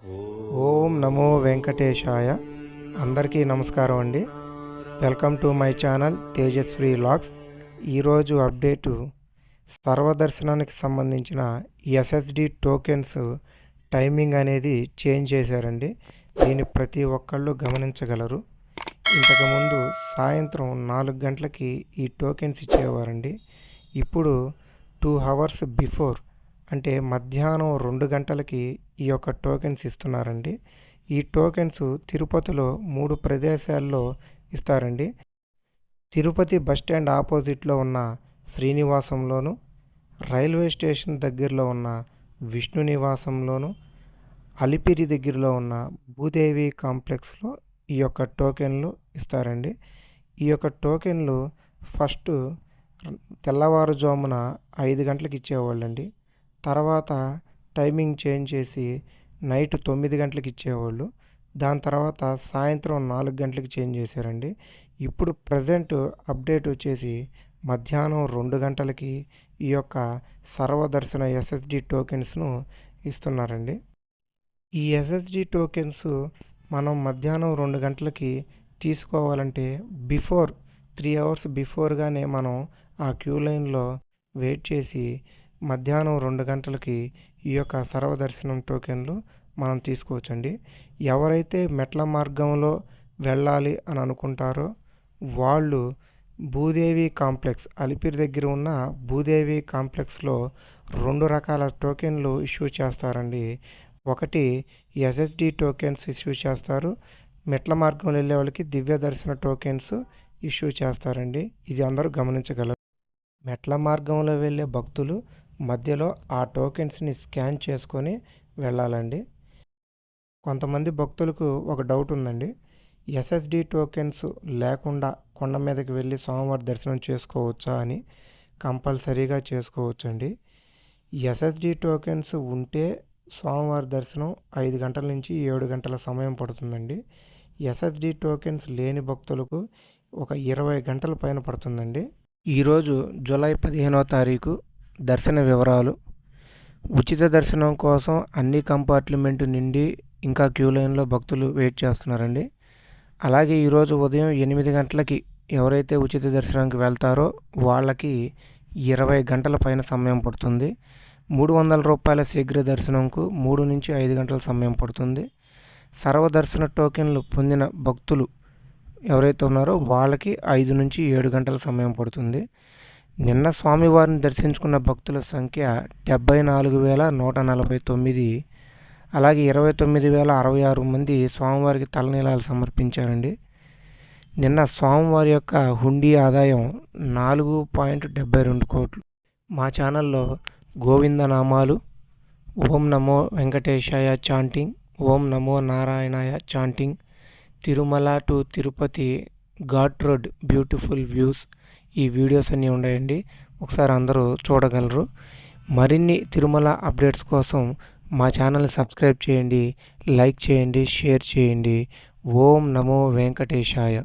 ఓం నమో వెంకటేశాయ. అందరికీ నమస్కారం అండి. Welcome to my channel Tejaswi vlogs. ఈరోజు అప్డేటు సర్వదర్శనానికి సంబంధించిన ఎస్ఎస్డి టోకెన్స్ టైమింగ్ అనేది చేంజ్ చేశారండి. దీన్ని ప్రతి ఒక్కళ్ళు గమనించగలరు. ఇంతకుముందు సాయంత్రం 4 గంటలకి ఈ టోకెన్స్ ఇచ్చేవారండి. ఇప్పుడు 2 అవర్స్ బిఫోర్ అంటే మధ్యాహ్నం 2 గంటలకి ఈ యొక్క టోకెన్స్ ఇస్తున్నారండి. ఈ టోకెన్స్ తిరుపతిలో 3 ప్రదేశాల్లో ఇస్తారండి. తిరుపతి బస్టాండ్ ఆపోజిట్లో ఉన్న శ్రీనివాసంలోను, రైల్వే స్టేషన్ దగ్గరలో ఉన్న విష్ణు నివాసంలోను, అలిపిరి దగ్గరలో ఉన్న భూదేవి కాంప్లెక్స్లో ఈ యొక్క టోకెన్లు ఇస్తారండి. ఈ యొక్క టోకెన్లు ఫస్ట్ తెల్లవారుజామున 5 గంటలకు ఇచ్చేవాళ్ళండి. తర్వాత టైమింగ్ చేంజ్ చేసి నైట్ 9 గంటలకు ఇచ్చేవాళ్ళు. దాని తర్వాత సాయంత్రం 4 గంటలకు చేంజ్ చేశారండి. ఇప్పుడు ప్రజెంట్ అప్డేట్ వచ్చేసి మధ్యాహ్నం 2 గంటలకి ఈ యొక్క సర్వదర్శన ఎస్ఎస్డి టోకెన్స్ను ఇస్తున్నారండి. ఈ ఎస్ఎస్డి టోకెన్స్ మనం మధ్యాహ్నం 2 గంటలకి తీసుకోవాలంటే 3 అవర్స్ బిఫోర్గానే మనం ఆ క్యూ లైన్లో వెయిట్ చేసి మధ్యాహ్నం 2 గంటలకి ఈ యొక్క సర్వదర్శనం టోకెన్లు మనం తీసుకోవచ్చండి. ఎవరైతే మెట్ల మార్గంలో వెళ్ళాలి అని అనుకుంటారో వాళ్ళు భూదేవి కాంప్లెక్స్, అలిపిరి దగ్గర ఉన్న భూదేవి కాంప్లెక్స్లో 2 రకాల టోకెన్లు ఇష్యూ చేస్తారండి. ఒకటి ఎస్ఎస్డి టోకెన్స్ ఇష్యూ చేస్తారు. మెట్ల మార్గంలో వెళ్ళే వాళ్ళకి దివ్య దర్శన టోకెన్స్ ఇష్యూ చేస్తారండి. ఇది అందరూ గమనించగలరు. మెట్ల మార్గంలో వెళ్ళే భక్తులు మధ్యలో ఆ టోకెన్స్ని స్కాన్ చేసుకొని వెళ్ళాలండి. కొంతమంది భక్తులకు ఒక డౌట్ ఉందండి. ఎస్ఎస్డి టోకెన్స్ లేకుండా కొండ మీదకి వెళ్ళి స్వామివారి దర్శనం చేసుకోవచ్చా అని. కంపల్సరీగా చేసుకోవచ్చండి. ఎస్ఎస్డి టోకెన్స్ ఉంటే స్వామివారి దర్శనం 5 గంటల నుంచి 7 గంటల సమయం పడుతుందండి. ఎస్ఎస్డి టోకెన్స్ లేని భక్తులకు ఒక 20 గంటల పైన పడుతుందండి. ఈరోజు జూలై 15వ తారీఖు దర్శన వివరాలు. ఉచిత దర్శనం కోసం అన్ని కంపార్ట్మెంటు నుండి ఇంకా క్యూ లైన్లో భక్తులు వెయిట్ చేస్తున్నారండి. అలాగే ఈరోజు ఉదయం 8 గంటలకి ఎవరైతే ఉచిత దర్శనానికి వెళ్తారో వాళ్ళకి 20 గంటల పైన సమయం పడుతుంది. 300 రూపాయల శీఘ్ర దర్శనంకు 3 నుంచి 5 గంటల సమయం పడుతుంది. సర్వదర్శన టోకెన్లు పొందిన భక్తులు ఎవరైతే ఉన్నారో వాళ్ళకి 5 నుంచి 7 గంటల సమయం పడుతుంది. నిన్న స్వామివారిని దర్శించుకున్న భక్తుల సంఖ్య 74,149. అలాగే 29,066 మంది స్వామివారికి తలనీలాలు సమర్పించారండి. నిన్న స్వామివారి యొక్క హుండీ ఆదాయం 4.72 కోట్లు. మా ఛానల్లో గోవిందనామాలు, ఓం నమో వెంకటేశాయ చాంటింగ్, ఓం నమో నారాయణాయ chanting, Tirumala to Tirupati ghat road beautiful views ఈ వీడియోస్ అన్నీ ఉన్నాయండి. ఒకసారి అందరూ చూడగలరు. మరిన్ని తిరుమల అప్డేట్స్ కోసం మా ఛానల్ని సబ్స్క్రైబ్ చేయండి, లైక్ చేయండి, షేర్ చేయండి. ఓం నమో వెంకటేశాయ.